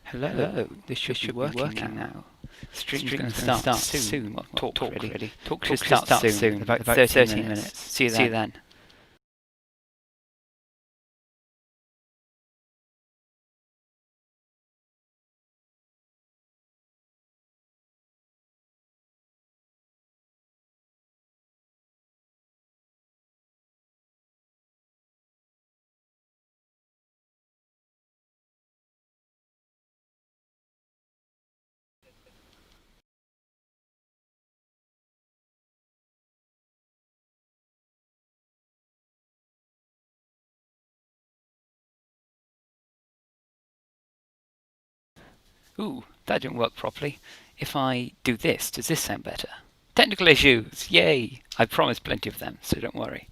Hello, this should be working now. Stream's going to start soon. Well, talk really. Talk should start soon, about 13 minutes. See you then. Ooh, that didn't work properly. If I do this, does this sound better? Technical issues! Yay! I promised plenty of them, so don't worry.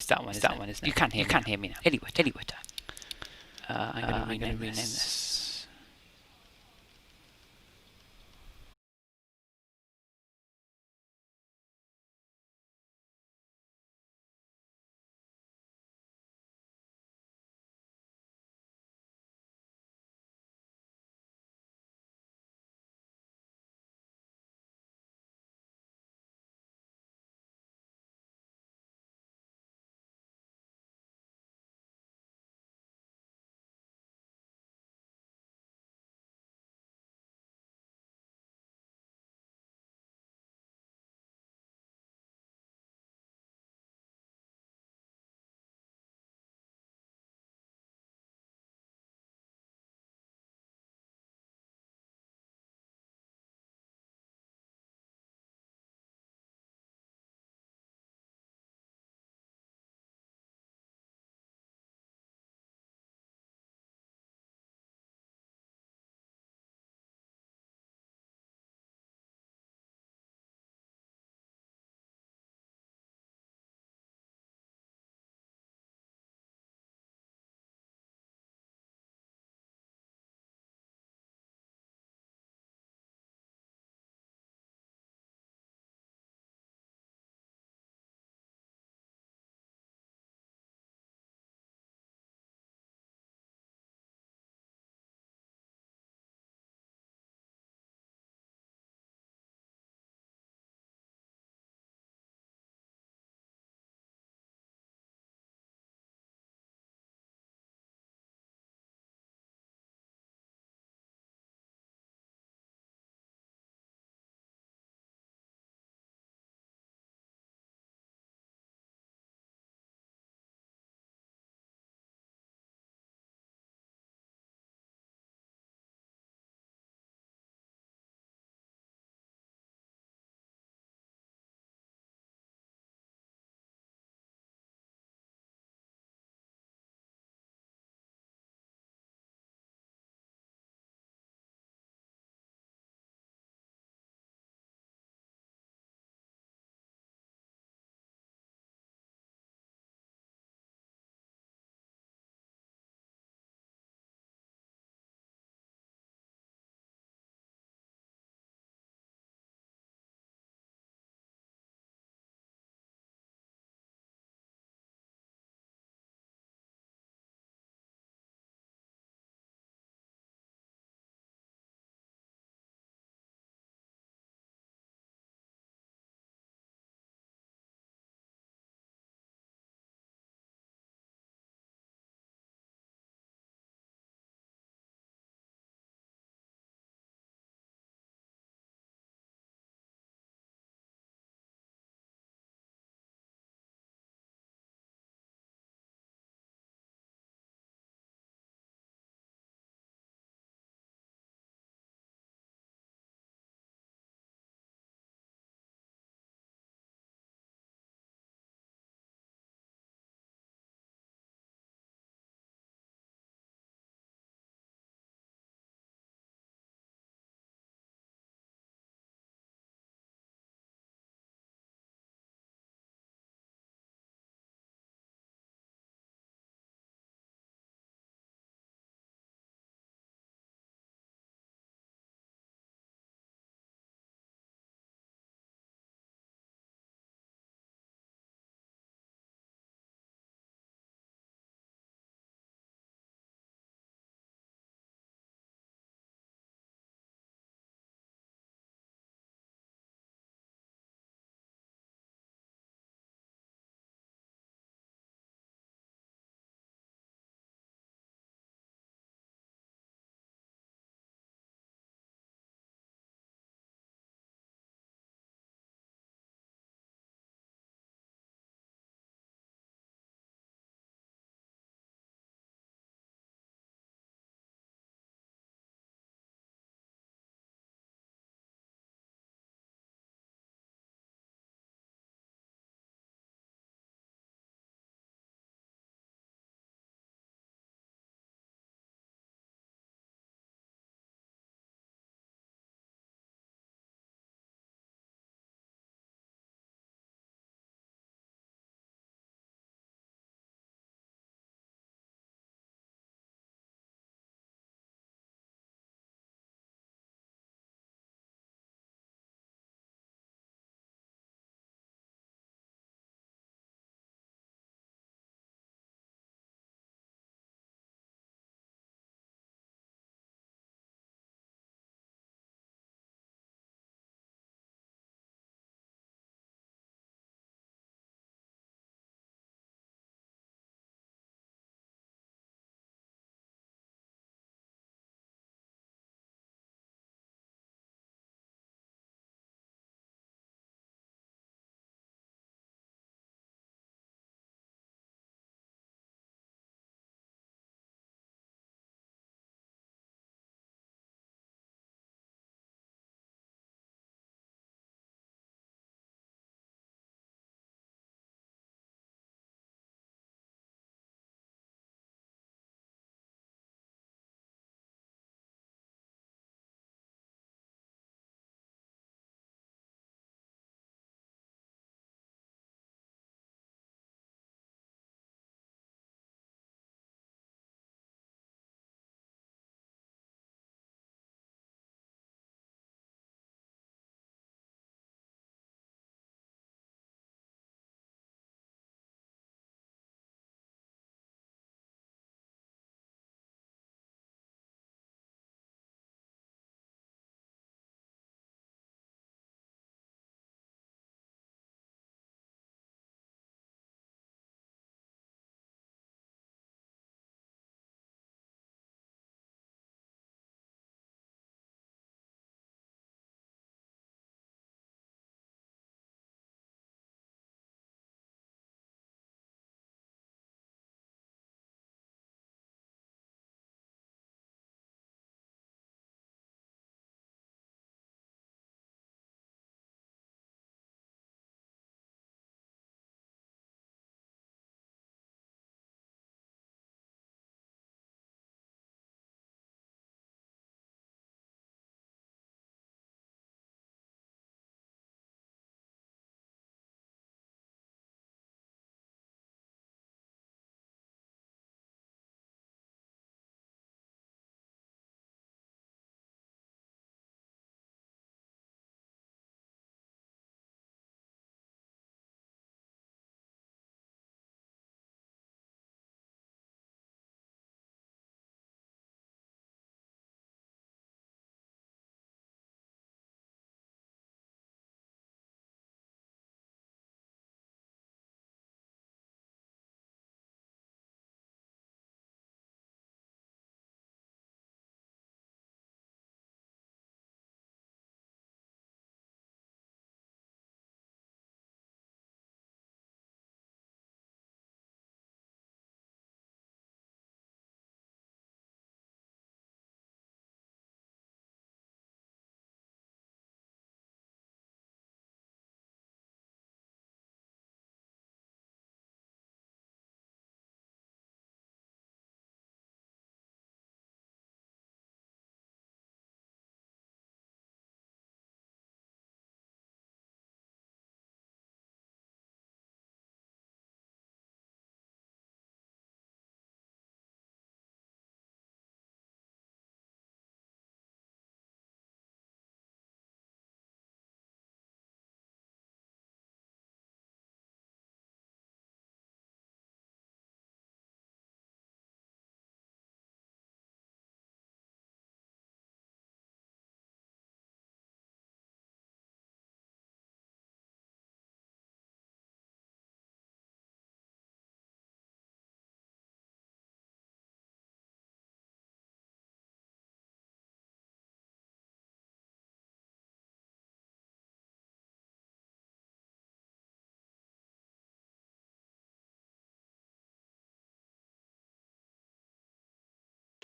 that one, isn't it? You can hear me now. Anyway, I'm going to rename this.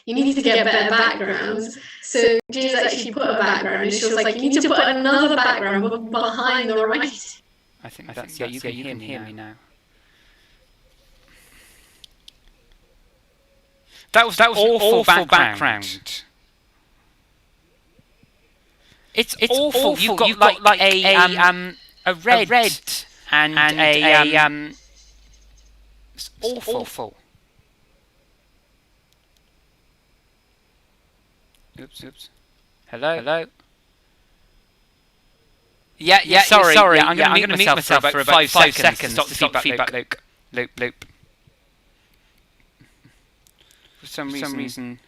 you need to get better backgrounds. So Jay's actually put a background, and she was like, you need to put another background behind the writing. I think that's, yeah, you can hear me now. That was awful background. It's awful. You've got like a red and a it's awful. Oops. Hello. Yeah. Sorry. Yeah, I'm going to mute myself for about 5 seconds. Stop the feedback loop. For some reason.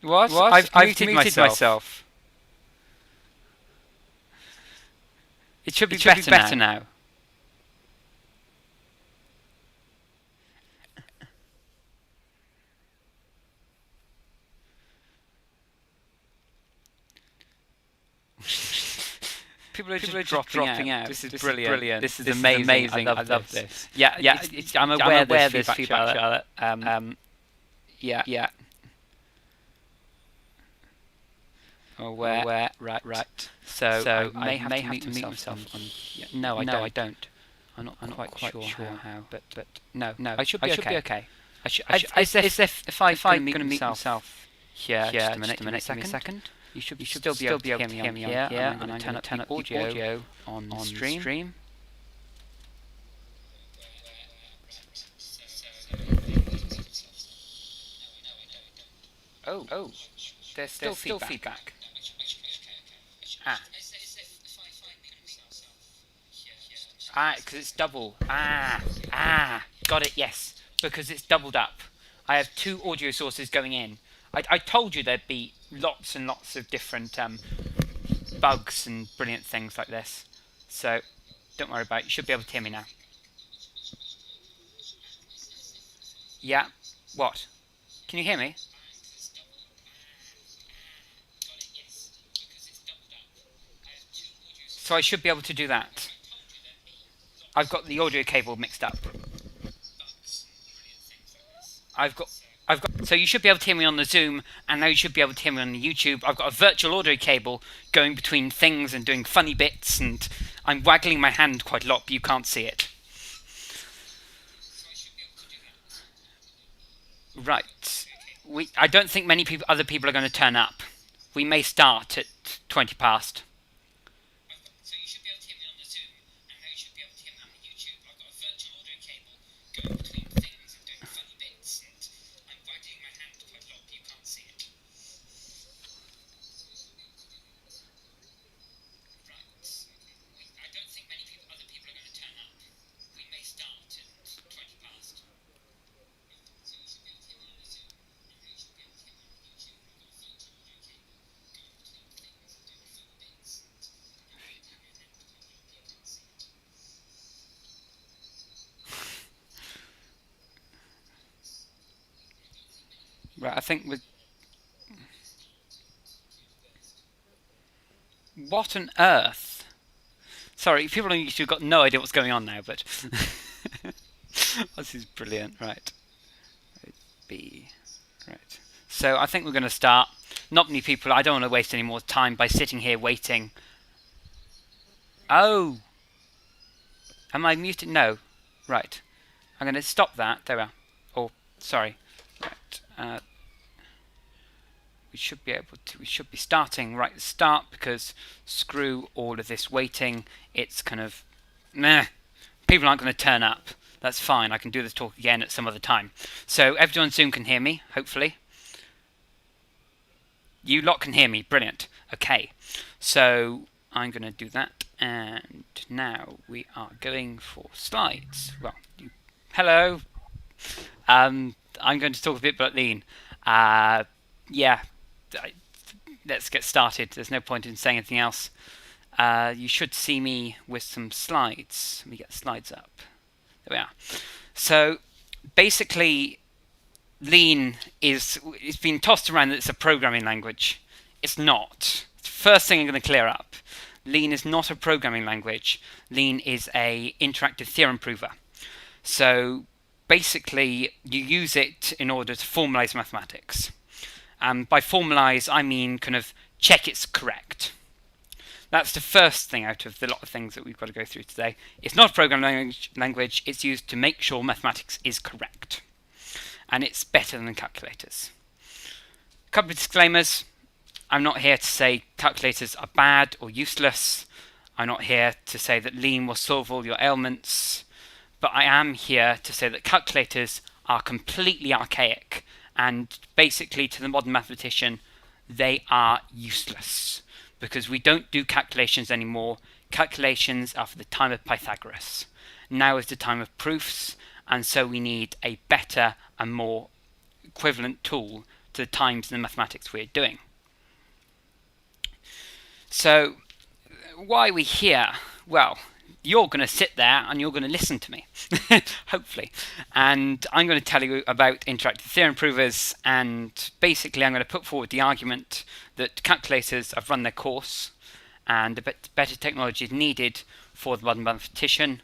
What? I've muted myself. It should be better now. People are just dropping out. This is brilliant. This is amazing. I love this. Yeah. I'm aware there's feedback, Charlotte. Yeah. Aware. Right. So I may have to mute myself on. No, I don't. I'm not quite sure how. But no. I should be okay. If I'm going to mute myself here, just a minute, give me a second. You should still be able to hear me on here, and I'm going to turn up the audio on stream. Oh, there's still feedback. Because it's double. Got it, yes. Because it's doubled up. I have 2 audio sources going in. I told you there'd be lots and lots of different bugs and brilliant things like this. So, don't worry about it. You should be able to hear me now. Yeah? What? Can you hear me? So I should be able to do that. I've got the audio cable mixed up. So you should be able to hear me on the Zoom, and now you should be able to hear me on the YouTube. I've got a virtual audio cable going between things and doing funny bits, and I'm waggling my hand quite a lot, but you can't see it. Right. I don't think many other people are going to turn up. We may start at 20 past. So you should be able to hear me on the Zoom, and now you should be able to hear me on the YouTube. I've got a virtual audio cable going between things and doing funny bits, and I'm waggling my hand quite a lot, but you can't see it. Right. I don't think other people are going to turn up. We may start at 20 past. So you should be able to hear me on the Zoom, and now you should be able to hear me on the YouTube. I've got a virtual audio cable going between things and doing funny bits, and I'm waggling my hand quite a lot, but you can't see it. Right, I think with what on earth? Sorry, people on YouTube got no idea what's going on now, but this is brilliant. Right, right. So I think we're going to start. Not many people. I don't want to waste any more time by sitting here waiting. Oh, am I muted? No. Right. I'm going to stop that. There we are. Oh, sorry. Right. We should be able to. We should be starting right at the start, because screw all of this waiting. It's kind of meh. People aren't going to turn up. That's fine. I can do this talk again at some other time. So everyone on Zoom can hear me, hopefully. You lot can hear me. Brilliant. Okay. So I'm going to do that, and now we are going for slides. Well, hello. I'm going to talk a bit about lean. Yeah. Let's get started. There's no point in saying anything else. You should see me with some slides. Let me get the slides up. There we are. So basically, lean it's been tossed around that it's a programming language. It's not. It's the first thing I'm going to clear up. Lean is not a programming language. Lean is a interactive theorem prover. So basically, you use it in order to formalize mathematics. By formalize, I mean kind of check it's correct. That's the first thing out of the lot of things that we've got to go through today. It's not a programming language. It's used to make sure mathematics is correct. And it's better than calculators. A couple of disclaimers. I'm not here to say calculators are bad or useless. I'm not here to say that Lean will solve all your ailments. But I am here to say that calculators are completely archaic, and basically to the modern mathematician, they are useless, because we don't do calculations anymore. Calculations are for the time of Pythagoras. Now is the time of proofs, and so we need a better and more equivalent tool to the times in the mathematics we're doing. So, why are we here? Well, you're going to sit there and you're going to listen to me, hopefully. And I'm going to tell you about interactive theorem provers, and basically I'm going to put forward the argument that calculators have run their course and a bit better technology is needed for the modern mathematician,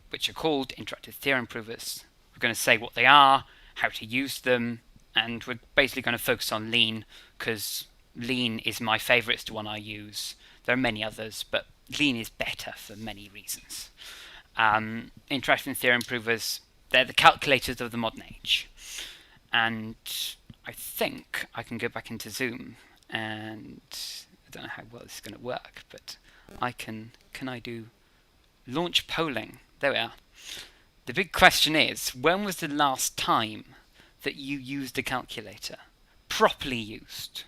which are called interactive theorem provers. We're going to say what they are, how to use them, and we're basically going to focus on Lean, because Lean is my favourite. It's the one I use. There are many others, but Lean is better for many reasons. Interactive theorem provers, they're the calculators of the modern age. And I think I can go back into Zoom, and I don't know how well this is going to work, but can I do launch polling? There we are. The big question is, when was the last time that you used a calculator? Properly used.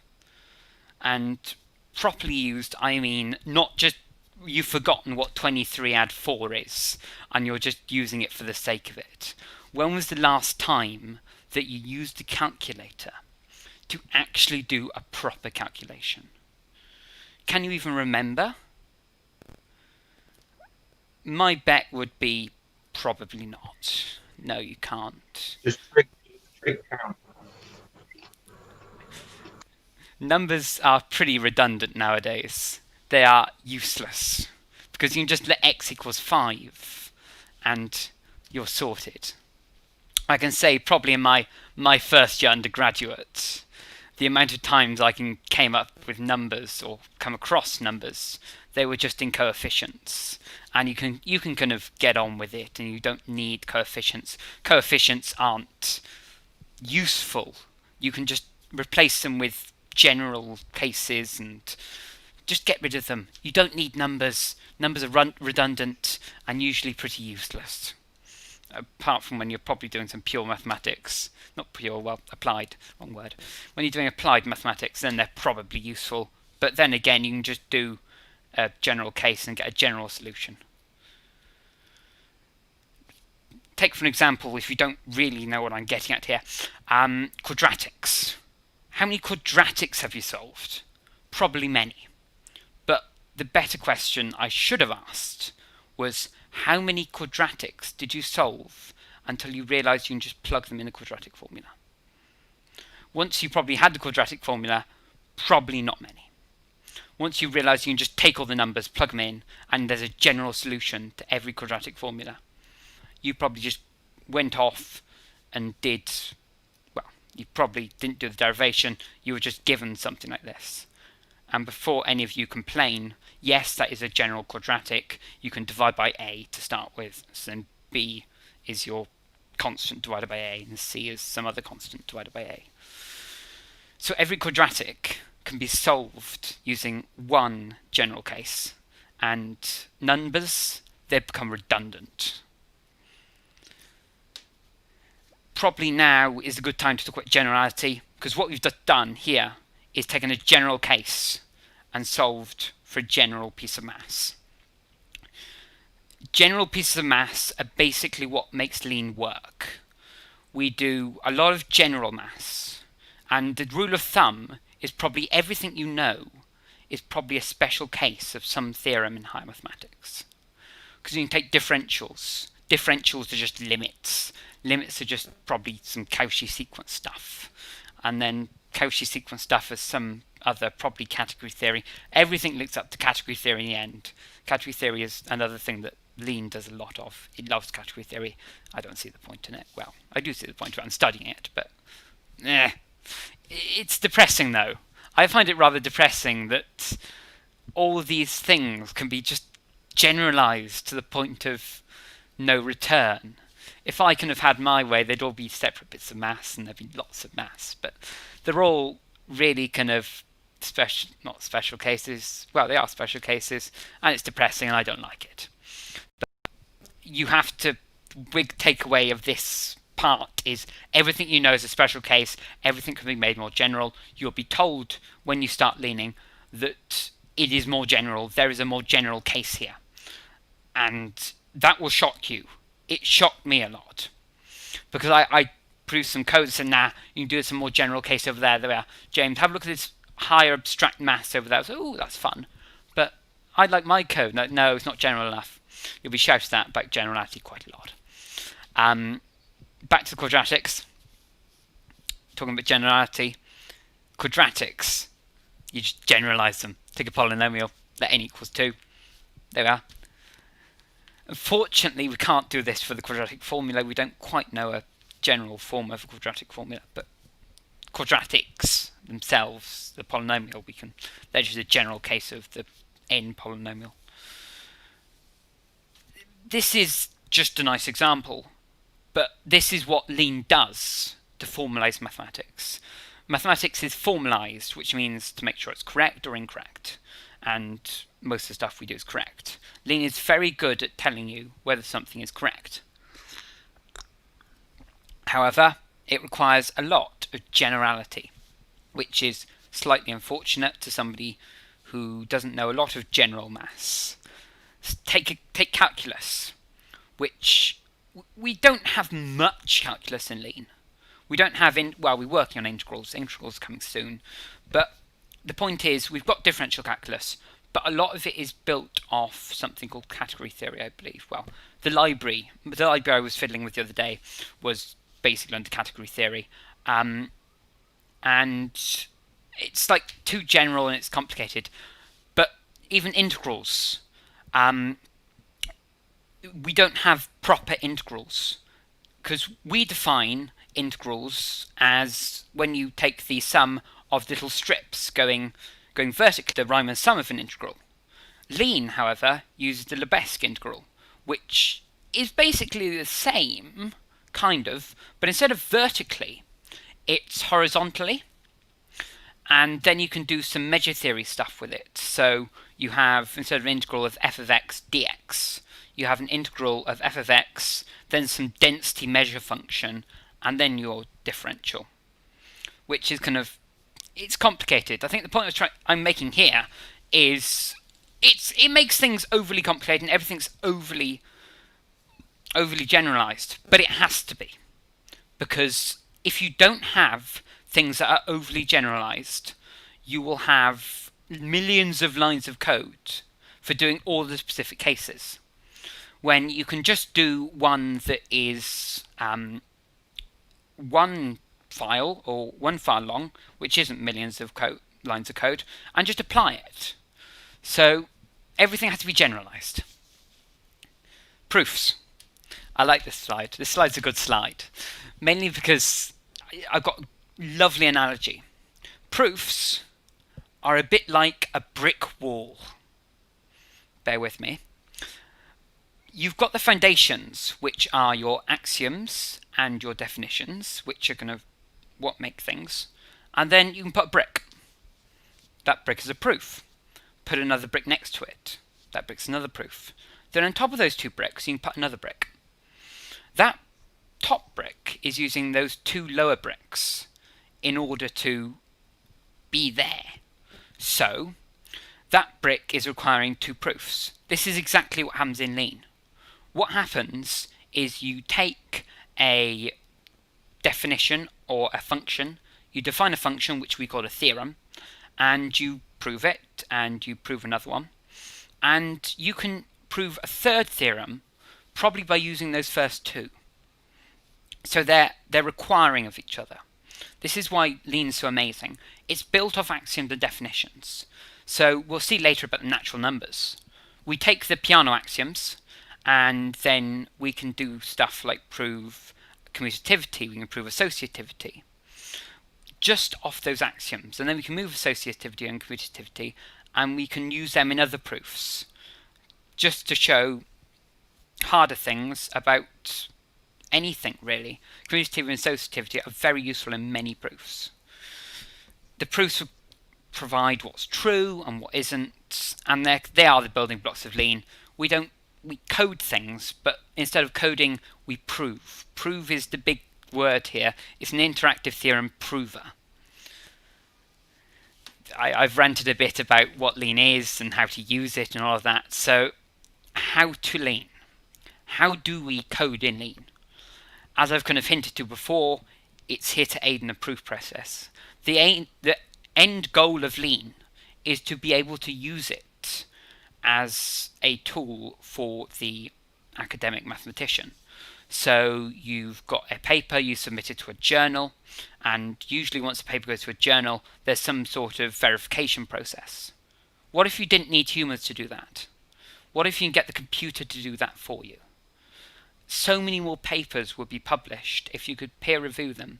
And properly used, I mean not just you've forgotten what 23 add 4 is and you're just using it for the sake of it. When was the last time that you used a calculator to actually do a proper calculation? Can you even remember? My bet would be probably not. No, you can't. Just straight count. Numbers are pretty redundant nowadays. They are useless, because you can just let x equals 5 and you're sorted. I can say probably in my first year undergraduate, the amount of times I came up with numbers or come across numbers, they were just in coefficients, and you can kind of get on with it, and you don't need coefficients. Coefficients aren't useful. You can just replace them with general cases and just get rid of them. You don't need numbers. Numbers are redundant and usually pretty useless. Apart from when you're probably doing some pure mathematics. Not pure, well, applied, wrong word. When you're doing applied mathematics, then they're probably useful. But then again, you can just do a general case and get a general solution. Take for an example, if you don't really know what I'm getting at here, quadratics. How many quadratics have you solved? Probably many. But the better question I should have asked was, how many quadratics did you solve until you realised you can just plug them in a quadratic formula? Once you probably had the quadratic formula, probably not many. Once you realise you can just take all the numbers, plug them in, and there's a general solution to every quadratic formula, you probably just went off and did, well, you probably didn't do the derivation, you were just given something like this. And before any of you complain, yes, that is a general quadratic. You can divide by a to start with. So then b is your constant divided by a, and c is some other constant divided by a. So every quadratic can be solved using one general case. And numbers, they become redundant. Probably now is a good time to talk about generality, because what we've just done here is taken a general case and solved for a general piece of maths. General pieces of maths are basically what makes Lean work. We do a lot of general maths, and the rule of thumb is probably everything you know is probably a special case of some theorem in higher mathematics. Because you can take differentials. Differentials are just limits. Limits are just probably some Cauchy sequence stuff. And then Cauchy sequence stuff as some other, probably category theory. Everything looks up to category theory in the end. Category theory is another thing that Lean does a lot of. It loves category theory. I don't see the point in it. Well, I do see the point around studying it, but it's depressing though. I find it rather depressing that all these things can be just generalized to the point of no return. If I can have had my way, they'd all be separate bits of maths and there'd be lots of maths, but they're all really kind of not special cases. Well, they are special cases, and it's depressing, and I don't like it. But you have to, big takeaway of this part is everything you know is a special case. Everything can be made more general. You'll be told when you start leaning that it is more general. There is a more general case here, and that will shock you. It shocked me a lot because I produced some code and said, nah, you can do some more general case over there. There we are. James, have a look at this higher abstract maths over there. I was like, oh, that's fun. But I'd like my code. No, it's not general enough. You'll be shouted at about generality quite a lot. Back to the quadratics. Talking about generality. Quadratics. You just generalize them. Take a polynomial. Let n equals 2. There we are. Unfortunately, we can't do this for the quadratic formula. We don't quite know a general form of a quadratic formula, but quadratics themselves, the polynomial, that is a general case of the n polynomial. This is just a nice example, but this is what Lean does to formalize mathematics. Mathematics is formalized, which means to make sure it's correct or incorrect, and most of the stuff we do is correct. Lean is very good at telling you whether something is correct. However, it requires a lot of generality, which is slightly unfortunate to somebody who doesn't know a lot of general maths. Take calculus, which we don't have much calculus in Lean. We don't have, we're working on integrals. Integrals coming soon. But the point is, we've got differential calculus, but a lot of it is built off something called category theory, I believe. Well, the library I was fiddling with the other day was basically under category theory. And it's like too general and it's complicated. But even integrals, we don't have proper integrals, because we define integrals as when you take the sum of little strips going vertically, the Riemann sum of an integral. Lean, however, uses the Lebesgue integral, which is basically the same, kind of, but instead of vertically, it's horizontally. And then you can do some measure theory stuff with it. So you have, instead of an integral of f of x dx, you have an integral of f of x, then some density measure function, and then your differential, which is kind of, it's complicated. I think the point I'm making here is it makes things overly complicated and everything's overly generalized, but it has to be, because if you don't have things that are overly generalized, you will have millions of lines of code for doing all the specific cases, when you can just do one that is one file or one file long, which isn't millions of lines of code, and just apply it. So everything has to be generalized. Proofs. I like this slide. This slide's a good slide, mainly because I've got a lovely analogy. Proofs are a bit like a brick wall. Bear with me. You've got the foundations, which are your axioms and your definitions, which are kind of what make things. And then you can put a brick. That brick is a proof. Put another brick next to it. That brick's another proof. Then on top of those two bricks, you can put another brick. That top brick is using those two lower bricks in order to be there. So that brick is requiring two proofs. This is exactly what happens in Lean. What happens is you take a definition or a function, you define a function which we call a theorem, and you prove it, and you prove another one, and you can prove a third theorem probably by using those first two. So they're requiring of each other. This is why Lean is so amazing. It's built off axioms and definitions. So we'll see later about the natural numbers. We take the piano axioms, and then we can do stuff like prove commutativity, we can prove associativity, just off those axioms. And then we can move associativity and commutativity, and we can use them in other proofs, just to show harder things about anything, really. Commutativity and associativity are very useful in many proofs. The proofs provide what's true and what isn't, and they are the building blocks of Lean. We code things, but instead of coding, we prove. Prove is the big word here. It's an interactive theorem prover. I've ranted a bit about what Lean is and how to use it and all of that. So, how to Lean? How do we code in Lean? As I've kind of hinted to before, it's here to aid in the proof process. The end goal of Lean is to be able to use it as a tool for the academic mathematician. So you've got a paper, you submit it to a journal, and usually once a paper goes to a journal, there's some sort of verification process. What if you didn't need humans to do that? What if you can get the computer to do that for you? So many more papers would be published if you could peer review them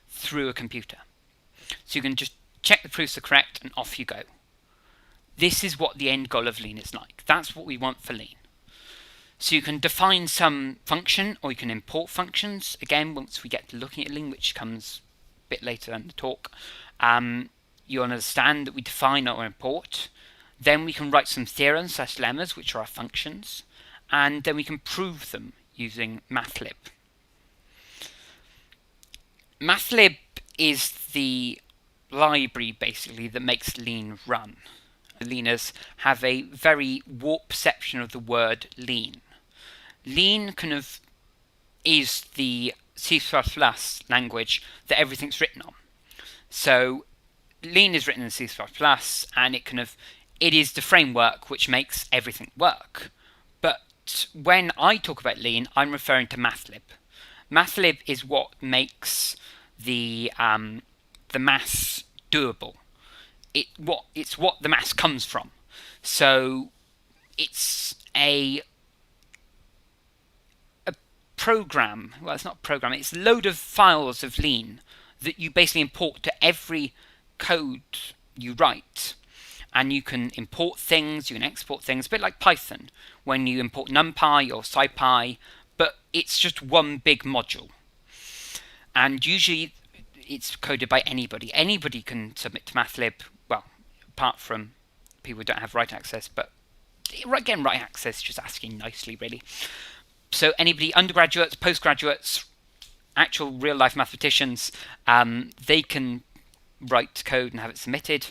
through a computer. So you can just check the proofs are correct and off you go. This is what the end goal of Lean is like. That's what we want for Lean. So you can define some function, or you can import functions. Again, once we get to looking at Lean, which comes a bit later in the talk, you understand that we define or import. Then we can write some theorems / lemmas, which are our functions, and then we can prove them using mathlib. Mathlib is the library, basically, that makes Lean run. Leaners have a very warped perception of the word Lean. Lean kind of is the C++ language that everything's written on. So Lean is written in C++, and it is the framework which makes everything work. But when I talk about Lean, I'm referring to mathlib. Mathlib is what makes the maths doable. It's what the maths comes from. So it's a program. Well, it's not a program. It's a load of files of Lean that you basically import to every code you write. And you can import things, you can export things, a bit like Python, when you import NumPy or SciPy, but it's just one big module. And usually it's coded by anybody. Anybody can submit to mathlib, well, apart from people who don't have write access, but again, write access is just asking nicely, really. So anybody, undergraduates, postgraduates, actual real-life mathematicians, they can write code and have it submitted.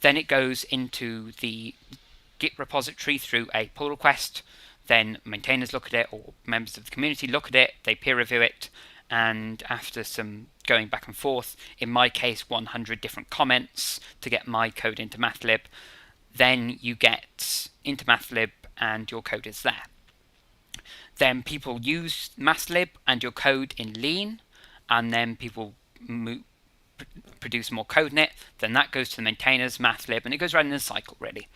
Then it goes into the Git repository through a pull request. Then maintainers look at it, or members of the community look at it, they peer review it, and after some going back and forth, in my case 100 different comments to get my code into mathlib, then you get into mathlib and your code is there. Then people use mathlib and your code in Lean, and then people produce more code in it, then that goes to the maintainers, mathlib, and it goes around in a cycle, really.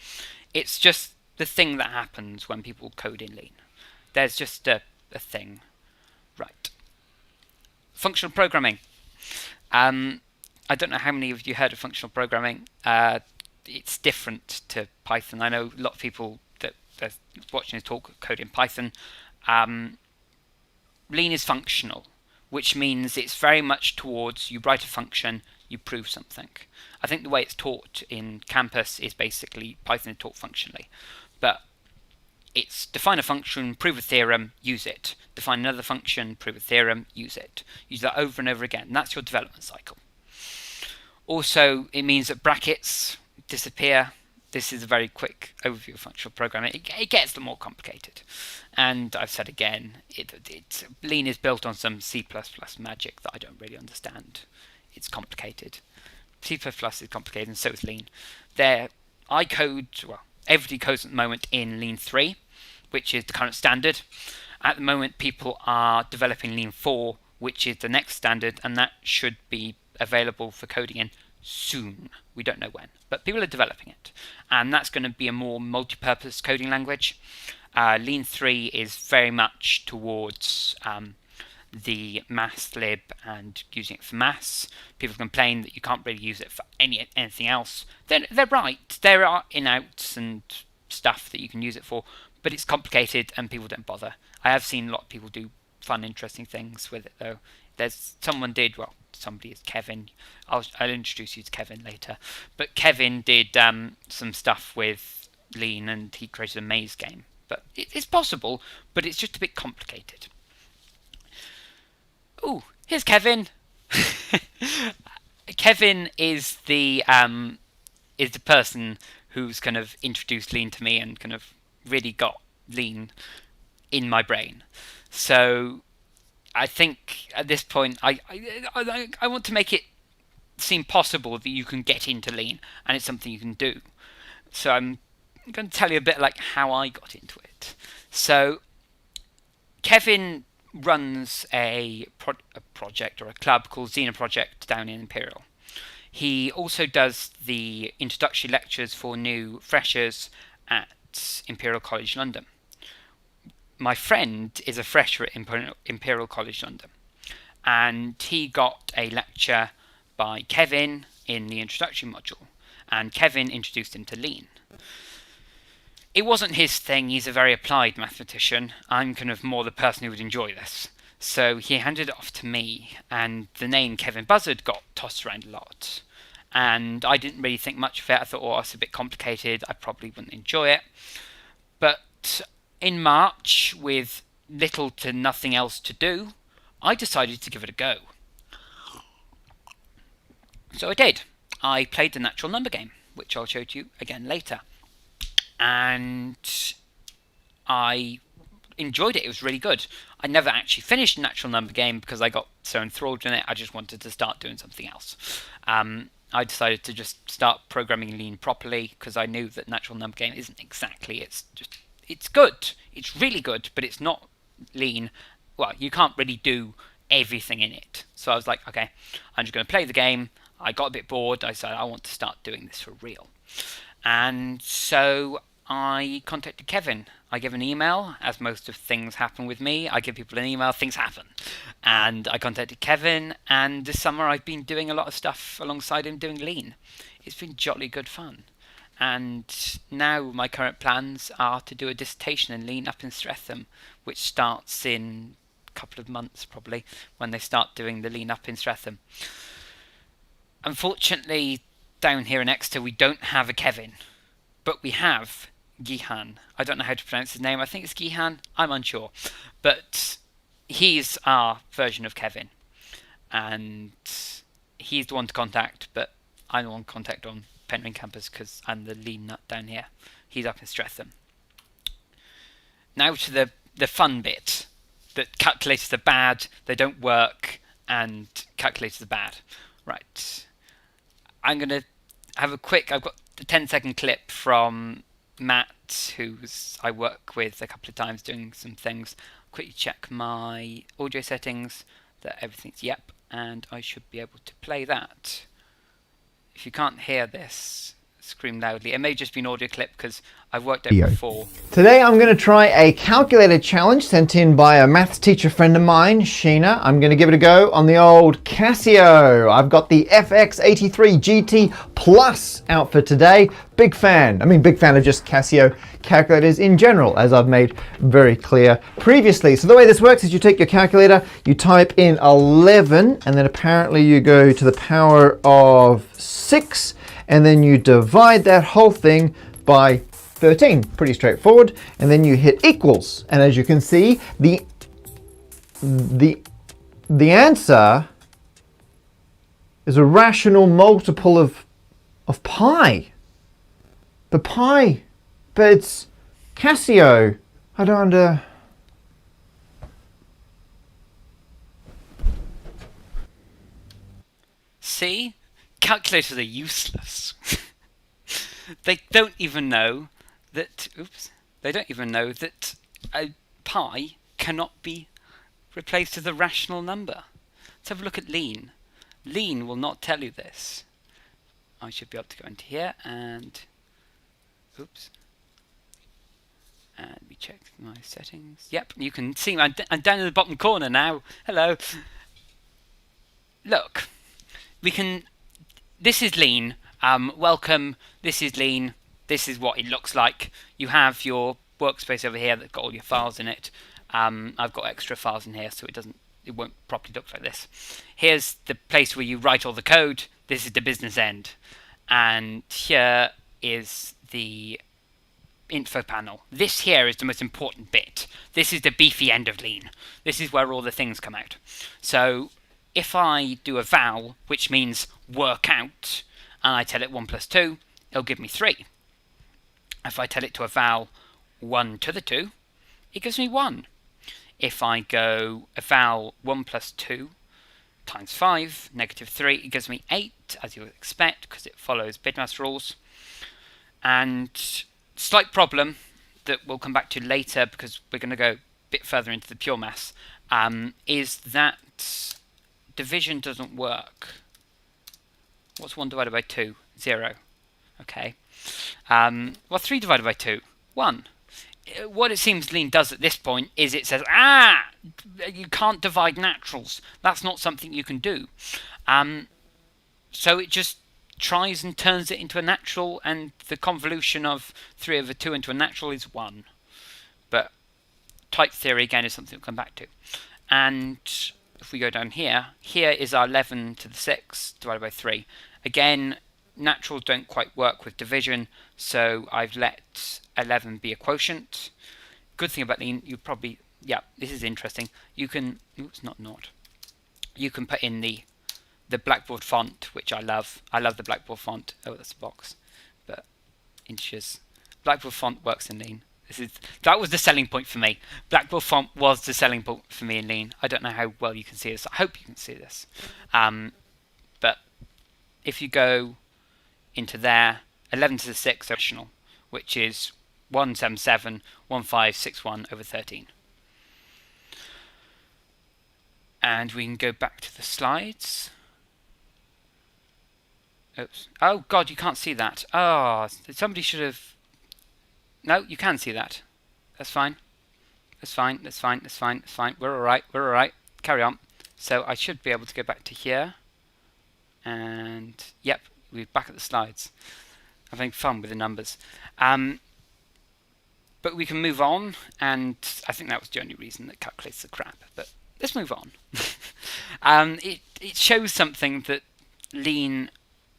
It's just the thing that happens when people code in Lean. There's just a thing. Right. Functional programming. I don't know how many of you heard of functional programming. It's different to Python. I know a lot of people that are watching this talk code in Python. Lean is functional, which means it's very much towards you write a function, you prove something. I think the way it's taught in campus is basically Python is taught functionally. But it's define a function, prove a theorem, use it. Define another function, prove a theorem, use it. Use that over and over again. And that's your development cycle. Also, it means that brackets disappear. This is a very quick overview of functional programming. It gets a little more complicated. And I've said again, Lean is built on some C++ magic that I don't really understand. It's complicated. C++ is complicated, and so is Lean. Everybody codes at the moment in Lean 3, which is the current standard. At the moment, people are developing Lean 4, which is the next standard, and that should be available for coding in soon. We don't know when, but people are developing it, and that's going to be a more multi-purpose coding language. Lean 3 is very much towards the math lib and using it for maths. People complain that you can't really use it for anything else. They're right. There are in-outs and stuff that you can use it for, but it's complicated and people don't bother. I have seen a lot of people do fun, interesting things with it, though. Somebody is Kevin. I'll introduce you to Kevin later. But Kevin did some stuff with Lean, and he created a maze game. But it's possible, but it's just a bit complicated. Oh, here's Kevin. Kevin is the person who's kind of introduced Lean to me and kind of really got Lean in my brain. So I think at this point I want to make it seem possible that you can get into Lean and it's something you can do. So I'm going to tell you a bit like how I got into it. So Kevin runs a project or a club called Xena Project down in Imperial. He also does the introductory lectures for new freshers at Imperial College London. My friend is a fresher at Imperial College London, and he got a lecture by Kevin in the introductory module, and Kevin introduced him to Lean. It wasn't his thing. He's a very applied mathematician. I'm kind of more the person who would enjoy this. So he handed it off to me, and the name Kevin Buzzard got tossed around a lot. And I didn't really think much of it. I thought, oh, it's a bit complicated. I probably wouldn't enjoy it. But in March, with little to nothing else to do, I decided to give it a go. So I did. I played the natural number game, which I'll show to you again later. And I enjoyed it. It was really good. I never actually finished a natural number game because I got so enthralled in it. I just wanted to start doing something else. I decided to just start programming Lean properly because I knew that natural number game isn't exactly. It's good. It's really good, but it's not Lean. Well, you can't really do everything in it. So I was like, okay, I'm just going to play the game. I got a bit bored. I said, I want to start doing this for real. And so I contacted Kevin. I gave an email, as most of things happen with me. I give people an email, things happen. And I contacted Kevin, and this summer I've been doing a lot of stuff alongside him doing Lean. It's been jolly good fun. And now my current plans are to do a dissertation in Lean up in Streatham, which starts in a couple of months probably, when they start doing the Lean up in Streatham. Unfortunately, down here in Exeter we don't have a Kevin, but we have Gihan. I don't know how to pronounce his name. I think it's Gihan. I'm unsure. But he's our version of Kevin. And he's the one to contact, but I'm the one to contact on Penryn campus because I'm the lean nut down here. He's up in Streatham. Now to the fun bit. That calculators are bad, they don't work, and calculators are bad. Right. I'm going to have I've got a 10-second clip from Matt, I work with a couple of times doing some things. Quickly check my audio settings, that everything's yep, and I should be able to play that. If you can't hear this, scream loudly. It may just be an audio clip because I've worked out before. Today I'm going to try a calculator challenge sent in by a maths teacher friend of mine, Sheena. I'm going to give it a go on the old Casio. I've got the FX83 GT Plus out for today. Big fan of just Casio calculators in general, as I've made very clear previously. So the way this works is you take your calculator, you type in 11, and then apparently you go to the power of 6, and then you divide that whole thing by 13. Pretty straightforward. And then you hit equals. And as you can see, the answer is a rational multiple of pi. But it's Casio. I don't See? Calculators are useless. They don't even know that a pi cannot be replaced with a rational number. Let's have a look at Lean. Lean will not tell you this. I should be able to go into here and oops. And we check my settings. Yep, you can see I'm down in the bottom corner now. Hello. Look, we can. This is Lean. Welcome. This is Lean. This is what it looks like. You have your workspace over here that's got all your files in it. I've got extra files in here, so it won't properly look like this. Here's the place where you write all the code. This is the business end, and here is the info panel. This here is the most important bit. This is the beefy end of Lean. This is where all the things come out. So if I do a val, which means work out, and I tell it 1 plus 2, it'll give me 3. If I tell it to a val 1 to the 2, it gives me 1. If I go a val 1 plus 2 times 5, negative 3, it gives me 8, as you would expect, because it follows BIDMAS rules. And slight problem that we'll come back to later, because we're going to go a bit further into the pure maths, is that division doesn't work. What's 1 divided by 2? 0. Okay. Well, 3 divided by 2? 1. What it seems Lean does at this point is it says, you can't divide naturals. That's not something you can do. So it just tries and turns it into a natural, and the convolution of 3 over 2 into a natural is 1. But type theory, again, is something we'll come back to. And if we go down here, here is our 11 to the 6 divided by 3. Again, naturals don't quite work with division, so I've let 11 be a quotient. Good thing about Lean, you probably, yeah, this is interesting. You can, oops, not. You can put in the Blackboard font, which I love. I love the Blackboard font. Oh, that's a box, but inches. Blackboard font works in Lean. That was the selling point for me. Blackboard font was the selling point for me in Lean. I don't know how well you can see this. I hope you can see this. But if you go into there, 11 to the 6 rational, which is 1771561 over 13. And we can go back to the slides. Oops. Oh god, you can't see that. Oh, somebody should have... No, you can see that. That's fine. That's fine, that's fine, that's fine, that's fine. We're alright, we're alright. Carry on. So I should be able to go back to here. And, yep, we're back at the slides. I'm having fun with the numbers. But we can move on, and I think that was the only reason that calculates the crap. But let's move on. It shows something that Lean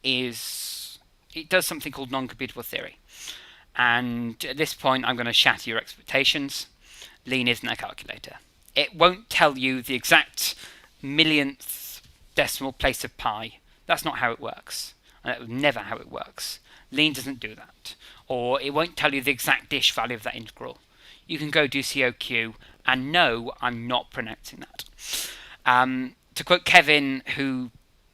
is... It does something called non-computable theory. And at this point, I'm going to shatter your expectations. Lean isn't a calculator. It won't tell you the exact millionth decimal place of pi. That's not how it works. And that's never how it works. Lean doesn't do that. Or it won't tell you the exact dish value of that integral. You can go do COQ, and no, I'm not pronouncing that. To quote Kevin, who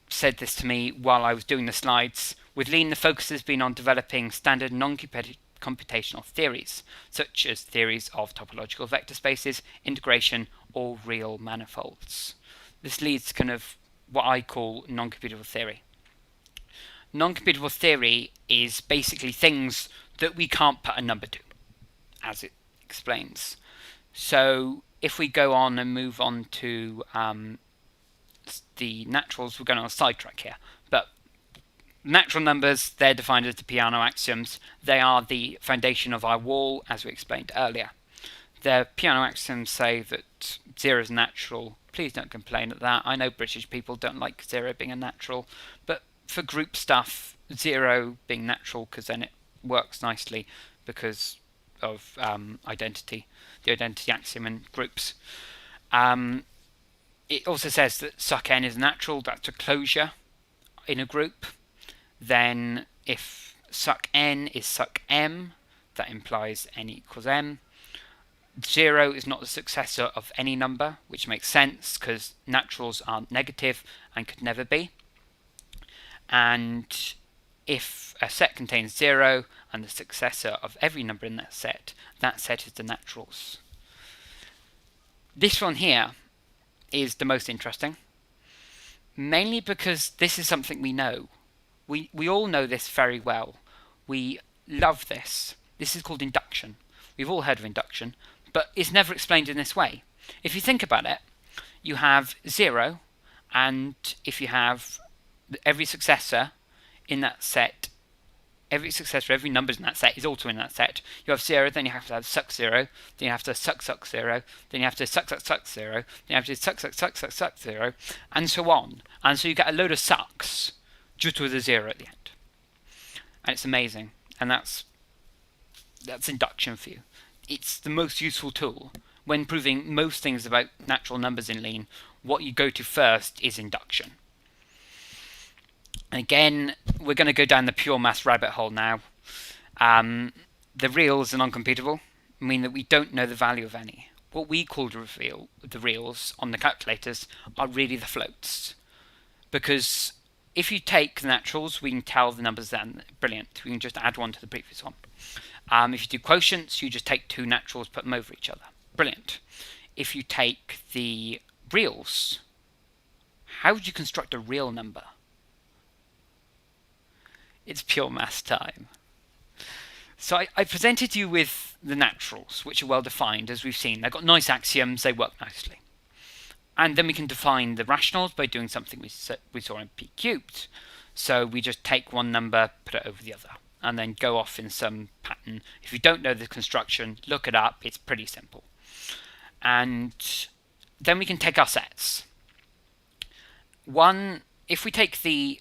said this to me while I was doing the slides, with Lean the focus has been on developing standard non-computational theories, such as theories of topological vector spaces, integration, or real manifolds. This leads to kind of what I call non-computable theory. Non-computable theory is basically things that we can't put a number to, as it explains. So if we go on and move on to the naturals, we're going on a sidetrack here. But natural numbers, they're defined as the Peano axioms. They are the foundation of our wall, as we explained earlier. The Peano axioms say that 0 is natural. Please don't complain at that. I know British people don't like 0 being a natural, but for group stuff, 0 being natural, because then it works nicely because of identity, the identity axiom in groups. It also says that suc n is natural. That's a closure in a group. Then if suc n is suc m, that implies n equals m. 0 is not the successor of any number, which makes sense because naturals aren't negative and could never be. And if a set contains 0 and the successor of every number in that set is the naturals. This one here is the most interesting. Mainly because this is something we know. We all know this very well. We love this. This is called induction. We've all heard of induction, but it's never explained in this way. If you think about it, you have 0, and if you have every successor in that set, every numbers in that set is also in that set. You have 0, then you have to have suck 0, then you have to suck 0, then you have to suck 0, then you have to suck 0, and so on. And so you get a load of sucks just with a 0 at the end. And it's amazing. And that's induction for you. It's the most useful tool. When proving most things about natural numbers in Lean, what you go to first is induction. And again, we're going to go down the pure maths rabbit hole now. The reals are non-computable, mean that we don't know the value of any. What we call the reals on the calculators are really the floats. Because if you take the naturals, we can tell the numbers then. Brilliant. We can just add one to the previous one. If you do quotients, you just take 2 naturals, put them over each other. Brilliant. If you take the reals, how would you construct a real number? It's pure maths time. So I presented you with the naturals, which are well defined, as we've seen. They've got nice axioms, they work nicely. And then we can define the rationals by doing something we saw in P cubed. So we just take one number, put it over the other, and then go off in some pattern. If you don't know the construction, look it up. It's pretty simple. And then we can take our sets. If we take the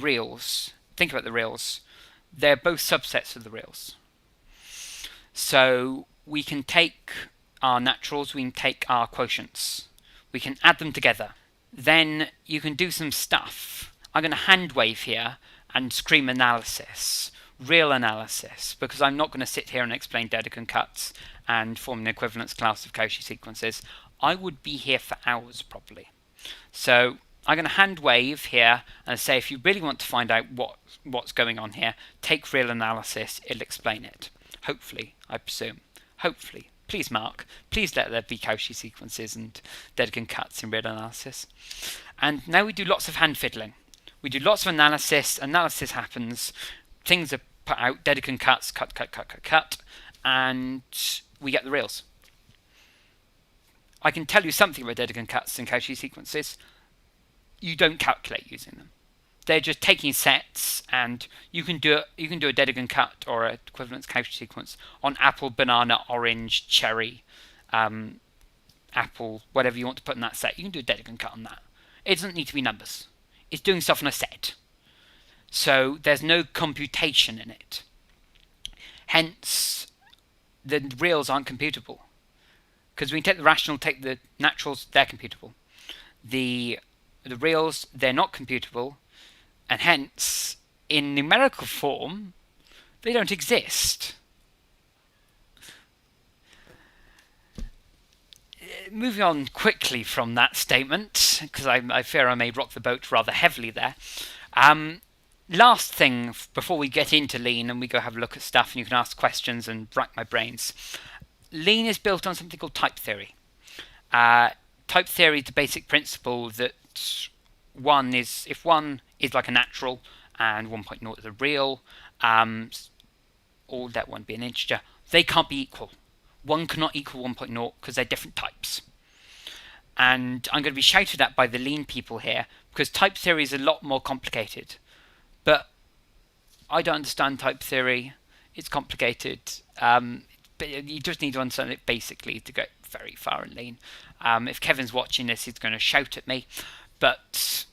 reals, think about the reals, they're both subsets of the reals. So we can take our naturals, we can take our quotients, we can add them together. Then you can do some stuff. I'm going to hand wave here and scream analysis, real analysis, because I'm not going to sit here and explain Dedekind cuts and form an equivalence class of Cauchy sequences. I would be here for hours probably. So I'm going to hand wave here and say, if you really want to find out what's going on here, take real analysis, it'll explain it. Hopefully, I presume. Hopefully. Please, Mark. Please let there be Cauchy sequences and Dedekind cuts in real analysis. And now we do lots of hand fiddling. We do lots of analysis. Analysis happens. Things are put out. Dedekind cuts, cut, and we get the reals. I can tell you something about Dedekind cuts and Cauchy sequences. You don't calculate using them. They're just taking sets, and you can do a Dedekind cut or an equivalence Cauchy sequence on apple, banana, orange, cherry, apple, whatever you want to put in that set. You can do a Dedekind cut on that. It doesn't need to be numbers. It's doing stuff on a set. So there's no computation in it. Hence, the reals aren't computable. Because we can take the rational, take the naturals, they're computable. The reals, they're not computable, and hence, in numerical form, they don't exist. Moving on quickly from that statement, because I fear I may rock the boat rather heavily there. Last thing, before we get into Lean and we go have a look at stuff and you can ask questions and rack my brains. Lean is built on something called type theory. Type theory is the basic principle that if one is like a natural and 1.0 is a real, or let one be an integer, they can't be equal. One cannot equal 1.0 because they're different types. And I'm going to be shouted at by the Lean people here because type theory is a lot more complicated. But I don't understand type theory. It's complicated. But you just need to understand it basically to get very far in Lean. If Kevin's watching this, he's going to shout at me. But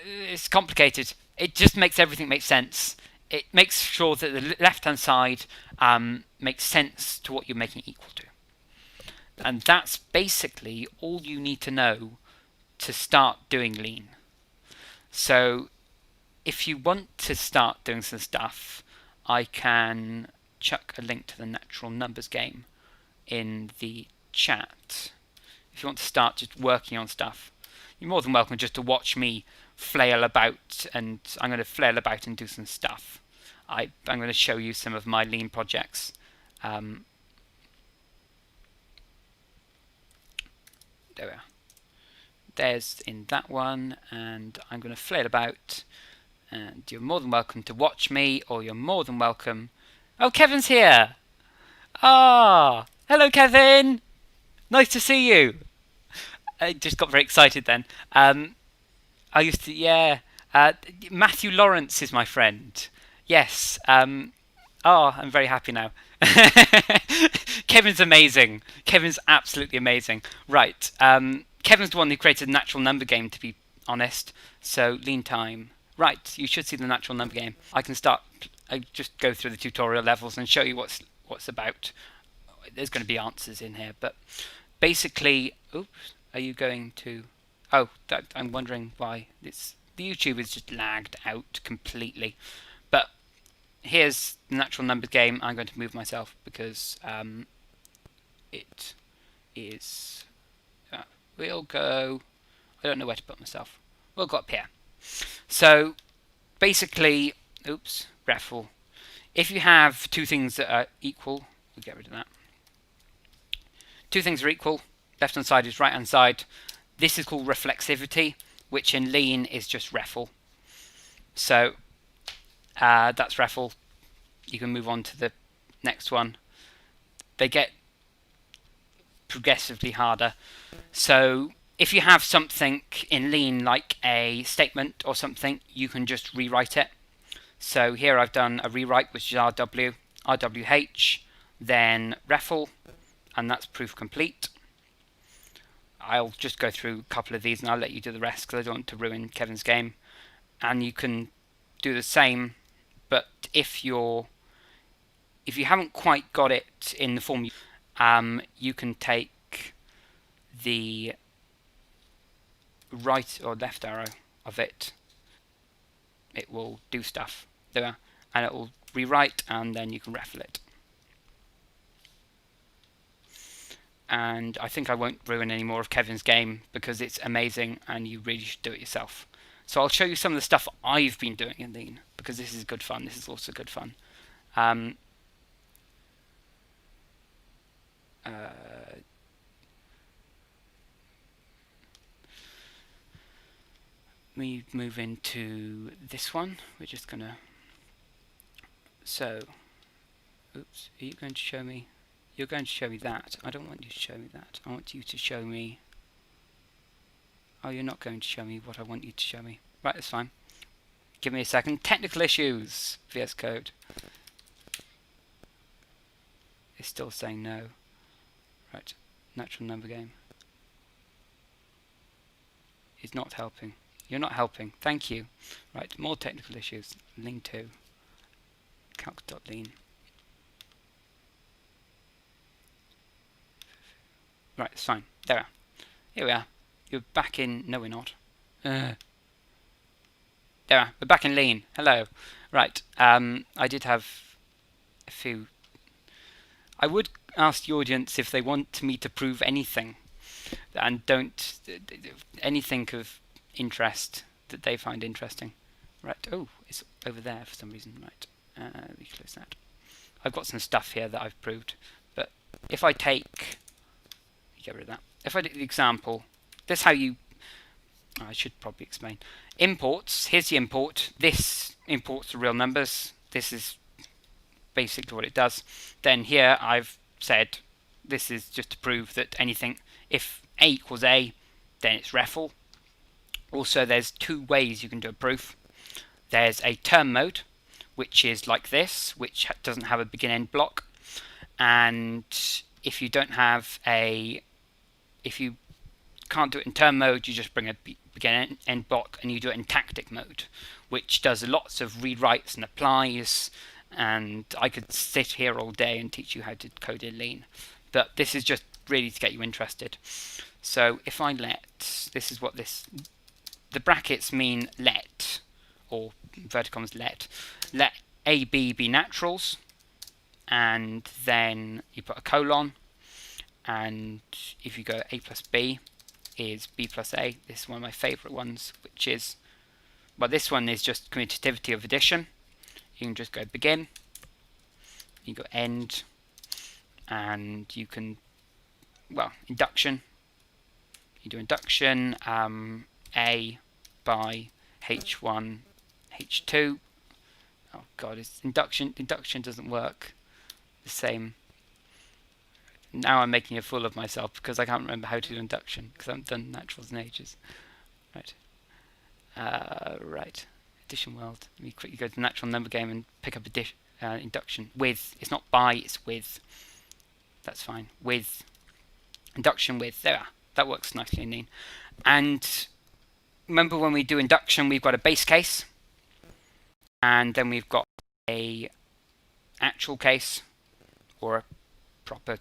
it's complicated. It just makes everything make sense. It makes sure that the left-hand side makes sense to what you're making equal to. And that's basically all you need to know to start doing Lean. So if you want to start doing some stuff, I can chuck a link to the natural numbers game in the chat. If you want to start just working on stuff, you're more than welcome just to watch me flail about, and I'm going to flail about and do some stuff. I'm going to show you some of my Lean projects. There we are. there's in that one, and I'm going to flail about, and you're more than welcome to watch me, or you're more than welcome... Oh, Kevin's here! Ah, hello Kevin! Nice to see you! I just got very excited then. I used to, yeah. Matthew Lawrence is my friend. Yes. I'm very happy now. Kevin's amazing. Kevin's absolutely amazing. Right. Kevin's the one who created the natural number game, to be honest. So, lean time. Right. You should see the natural number game. I can start. I just go through the tutorial levels and show you what's about. There's going to be answers in here, but basically, oops. Are you going to? Oh, I'm wondering why the YouTube is just lagged out completely. But here's the natural numbers game. I'm going to move myself because it is. We'll go. I don't know where to put myself. We'll go up here. So basically, oops, raffle. If you have two things that are equal, we'll get rid of that. Two things are equal. Left hand side is right hand side. This is called reflexivity, which in lean is just refl. So that's refl. You can move on to the next one. They get progressively harder. So if you have something in lean like a statement or something, you can just rewrite it. So here I've done a rewrite, which is RWH, then refl, and that's proof complete. I'll just go through a couple of these and I'll let you do the rest because I don't want to ruin Kevin's game. And you can do the same, but if you haven't quite got it in the form, you can take the right or left arrow of it. It will do stuff there, and it will rewrite, and then you can refl it. And I think I won't ruin any more of Kevin's game because it's amazing and you really should do it yourself. So I'll show you some of the stuff I've been doing in lean because this is good fun. This is also good fun. We move into this one. We're just gonna. So, oops. Are you going to show me? You're going to show me that. I don't want you to show me that. I want you to show me... Oh, you're not going to show me what I want you to show me. Right, that's fine. Give me a second. Technical issues. VS Code. It's still saying no. Right. Natural number game. It's not helping. You're not helping. Thank you. Right, more technical issues. Lean 2. Calc.lean. Right, it's fine. There we are. Here we are. You're back in... No, we're not. There we are. We're back in lean. Hello. Right. I did have a few... I would ask the audience if they want me to prove anything. And don't... anything of interest that they find interesting. Right. Oh, it's over there for some reason. Right. Let me close that. I've got some stuff here that I've proved. But if I take... Get rid of that. If I do the example, this is how you... I should probably explain. Imports. Here's the import. This imports the real numbers. This is basically what it does. Then here I've said this is just to prove that anything, if A equals A, then it's refl. Also, there's two ways you can do a proof. There's a term mode, which is like this, which doesn't have a begin-end block. And if you don't have a... If you can't do it in term mode, you just bring a begin-end block and you do it in tactic mode, which does lots of rewrites and applies. And I could sit here all day and teach you how to code in lean. But this is just really to get you interested. So if I let... This is what this... The brackets mean let, or inverted commas let. Let A, B be naturals. And then you put a colon. And if you go A plus B is B plus A. This is one of my favourite ones, which is... Well, this one is just commutativity of addition. You can just go begin. You go end. And you can... Well, induction. you do induction, A by H1, H2. Oh god, it's induction doesn't work the same. Now I'm making a fool of myself because I can't remember how to do induction because I haven't done naturals in ages. Right. Right. Addition world. Let me quickly go to the natural number game and pick up induction. With. It's not by, it's with. That's fine. With. Induction with. There. That works nicely and neat. And remember when we do induction, we've got a base case. And then we've got a actual case. Or a proper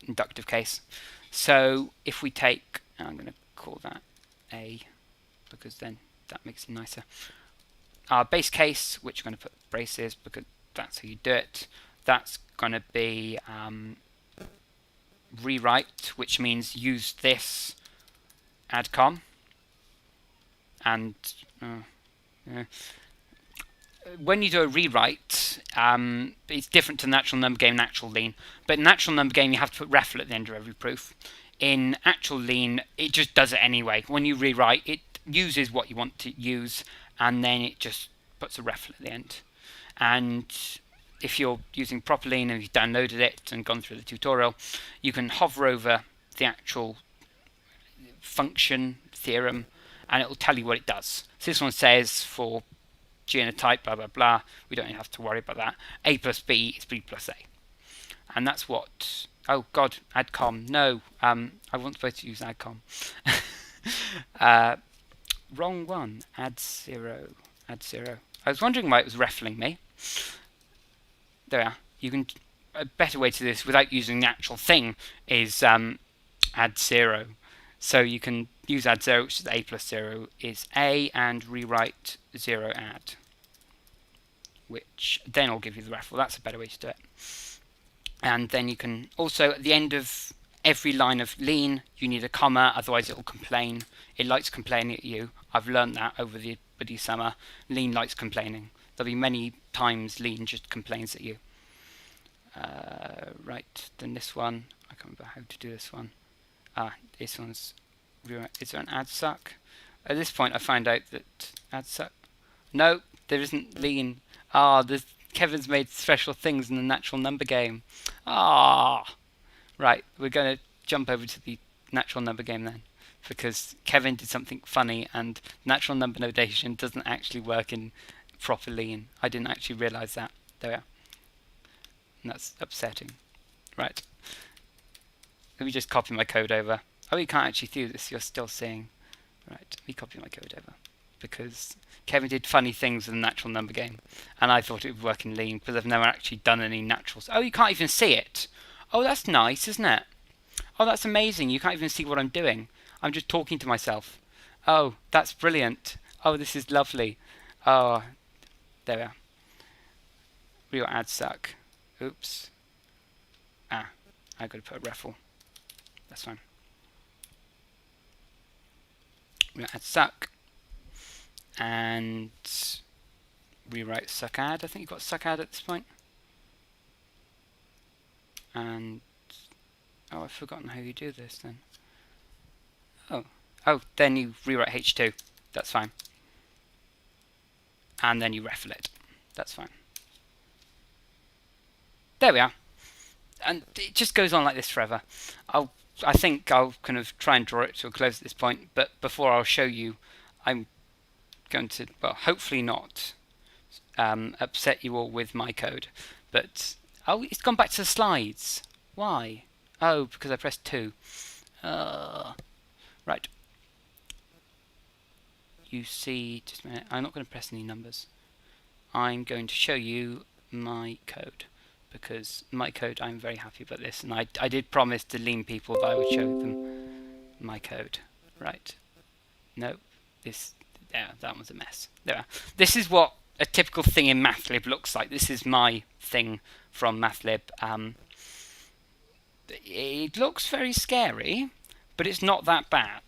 inductive case. So if we take, I'm going to call that A, because then that makes it nicer. Our base case, which we're going to put braces because that's how you do it, that's going to be rewrite, which means use this adcom. And when you do a rewrite, it's different to natural number game and actual lean. But in natural number game, you have to put REFL at the end of every proof. In actual lean, it just does it anyway. When you rewrite, it uses what you want to use, and then it just puts a REFL at the end. And if you're using proper lean and you've downloaded it and gone through the tutorial, you can hover over the actual function theorem, and it will tell you what it does. So this one says for genotype, blah, blah, blah. We don't have to worry about that. A plus B is B plus A. And that's what... Oh, God, adcom. No, I wasn't supposed to use adcom. Wrong one. Add 0. Add 0. I was wondering why it was refling me. There we are. You can... A better way to do this without using the actual thing is add 0. So you can use add 0, which is A plus 0 is A, and rewrite 0 add, which then will give you the REFL. That's a better way to do it. And then you can also, at the end of every line of lean, you need a comma, otherwise it will complain. It likes complaining at you. I've learned that over the bloody summer. Lean likes complaining. There'll be many times lean just complains at you. Right, then this one, I can't remember how to do this one. This one's, is there an add suck? At this point I find out that add suck, no, there isn't lean. Kevin's made special things in the natural number game. Right, we're going to jump over to the natural number game then, because Kevin did something funny and natural number notation doesn't actually work in proper lean. I didn't actually realise that. There we are. And that's upsetting. Right. Let me just copy my code over. Oh, you can't actually do this. You're still seeing. Right. Let me copy my code over. Because Kevin did funny things in the natural number game. And I thought it would work in lean because I've never actually done any naturals. Oh, you can't even see it. Oh, that's nice, isn't it? Oh, that's amazing. You can't even see what I'm doing. I'm just talking to myself. Oh, that's brilliant. Oh, this is lovely. Oh, there we are. Real add suck. Oops. I've got to put a REFL. That's fine. We're going to add suck. And rewrite suck add. I think you've got suck add at this point. And I've forgotten how you do this then. Oh, then you rewrite H2. That's fine. And then you REFL it. That's fine. There we are. And it just goes on like this forever. I think I'll kind of try and draw it to a close at this point, but before I'll show you, I'm going to, well, hopefully not upset you all with my code. But, oh, it's gone back to the slides. Why? Oh, because I pressed 2. Right. You see, just a minute, I'm not going to press any numbers. I'm going to show you my code. Because my code, I'm very happy about this, and I did promise to lean people that I would show them my code. Right. No, that one's a mess. There. This is what a typical thing in MathLib looks like. This is my thing from MathLib. It looks very scary, but it's not that bad.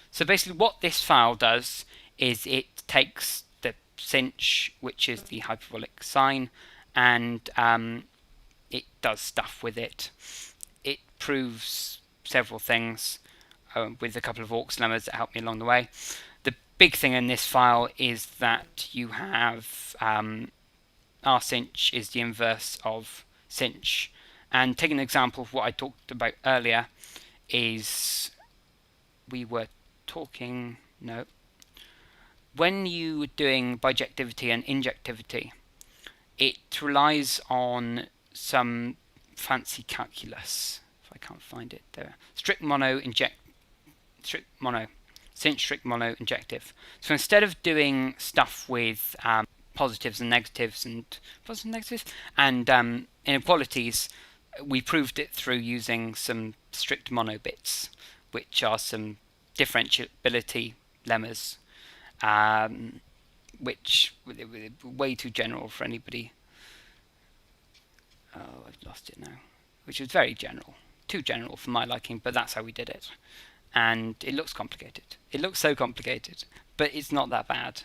So basically what this file does is it takes the sinh, which is the hyperbolic sine, and it does stuff with it. It proves several things. with a couple of awk lemmers that helped me along the way. The big thing in this file is that you have rcinch is the inverse of cinch. And taking an example of what I talked about earlier is we were talking, no, when you were doing bijectivity and injectivity, it relies on some fancy calculus. If I can't find it there, strict mono, cinch, strict mono, injective. So instead of doing stuff with positives and negatives and inequalities, we proved it through using some strict mono bits, which are some differentiability lemmas, which were way too general for anybody. Oh, I've lost it now. Which is very general, too general for my liking, but that's how we did it. And it looks complicated. It looks so complicated, but it's not that bad.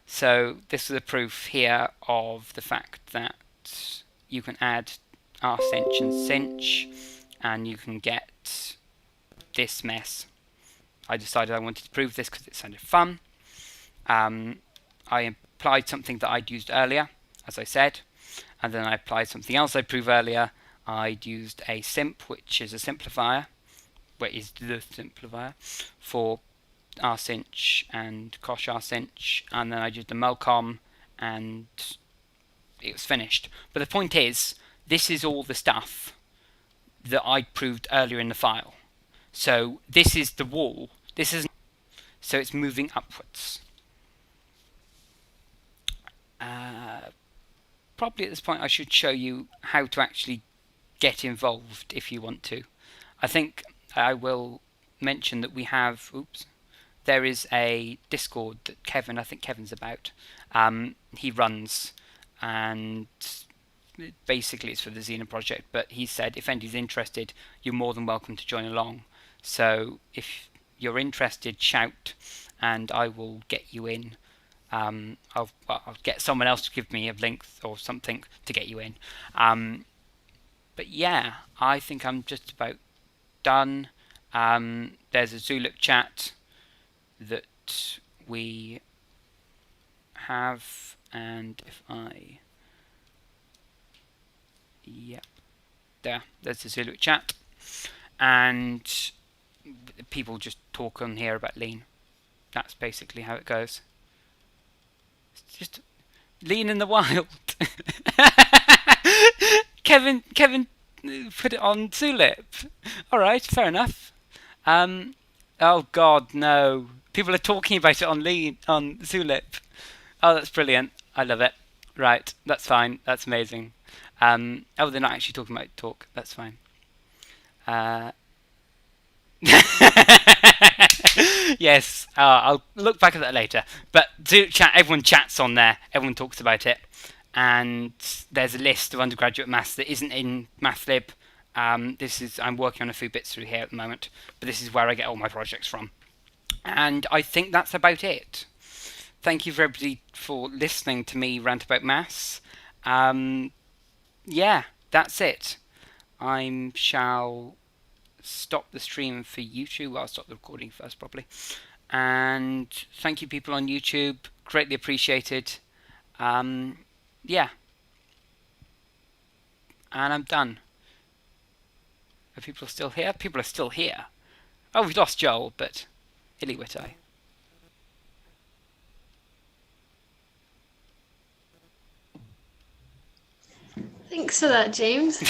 So this is a proof here of the fact that you can add rcinch and cinch, and you can get this mess. I decided I wanted to prove this because it sounded fun. I applied something that I'd used earlier, as I said, and then I applied something else I proved earlier. I'd used a simp, which is a simplifier, for rcinch and cosh rcinch, and then I used the mulcom, and it was finished. But the point is, this is all the stuff that I proved earlier in the file. So this is the wall. This is so it's moving upwards. Probably at this point I should show you how to actually get involved if you want to. I think I will mention that we have, there is a Discord that Kevin, I think Kevin's about, he runs, and basically it's for the Xena project, but he said if anybody's interested, you're more than welcome to join along. So if you're interested, shout, and I will get you in. I'll get someone else to give me a link or something to get you in. But yeah, I think I'm just about done. There's a Zulip chat that we have, and if I, yep, there's the Zulip chat, and people just talk on here about lean. That's basically how it goes. It's just lean in the wild. Kevin put it on Zulip. All right, fair enough. Oh God, no! People are talking about it on Zulip. Oh, that's brilliant. I love it. Right, that's fine. That's amazing. Oh, they're not actually talking about talk. That's fine. Yes, I'll look back at that later. But Zulip chat, everyone chats on there. Everyone talks about it. And there's a list of undergraduate maths that isn't in MathLib. I'm working on a few bits through here at the moment, but this is where I get all my projects from. And I think that's about it. Thank you for everybody for listening to me rant about maths. Yeah, that's it. I shall stop the stream for YouTube. I'll stop the recording first, probably. And thank you, people on YouTube. Greatly appreciated. Yeah. And I'm done. Are people still here? People are still here. Oh, we've lost Joel, but Iliwitai. Thanks for that, James.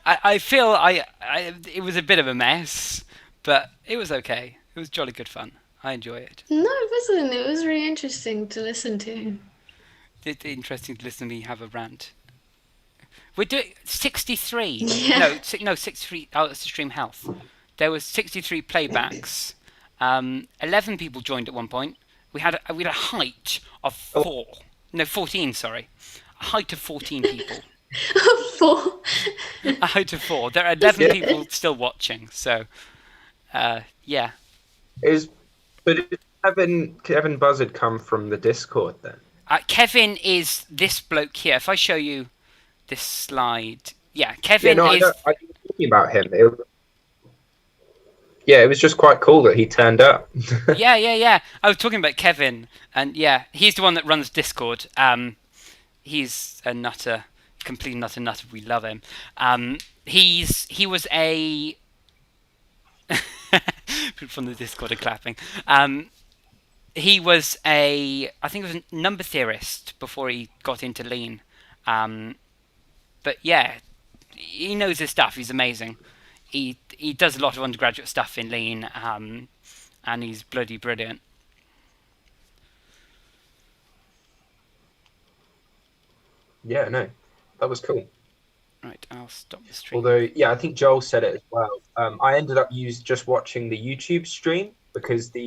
I feel it was a bit of a mess, but it was okay. It was jolly good fun. I enjoy it. No, it wasn't. It was really interesting to listen to. It's interesting to listen to me have a rant. We're doing 63. Yeah. No, 63. Oh, that's Extreme Health. There was 63 playbacks. 11 people joined at one point. We had a height of 14. Sorry, a height of 14 people. 4. A height of 4. There are 11 people still watching. So, yeah. But Kevin Buzzard come from the Discord then? Kevin is this bloke here. If I show you this slide, yeah, Kevin is. I'm talking about him. yeah, it was just quite cool that he turned up. Yeah. I was talking about Kevin, and yeah, he's the one that runs Discord. He's a nutter, complete nutter. We love him. He was a people from the Discord are clapping. He was I think it was a number theorist before he got into Lean. But yeah, he knows his stuff. He's amazing. He does a lot of undergraduate stuff in Lean, and he's bloody brilliant. Yeah, no, that was cool. Right, I'll stop the stream. Although, yeah, I think Joel said it as well. I ended up just watching the YouTube stream because the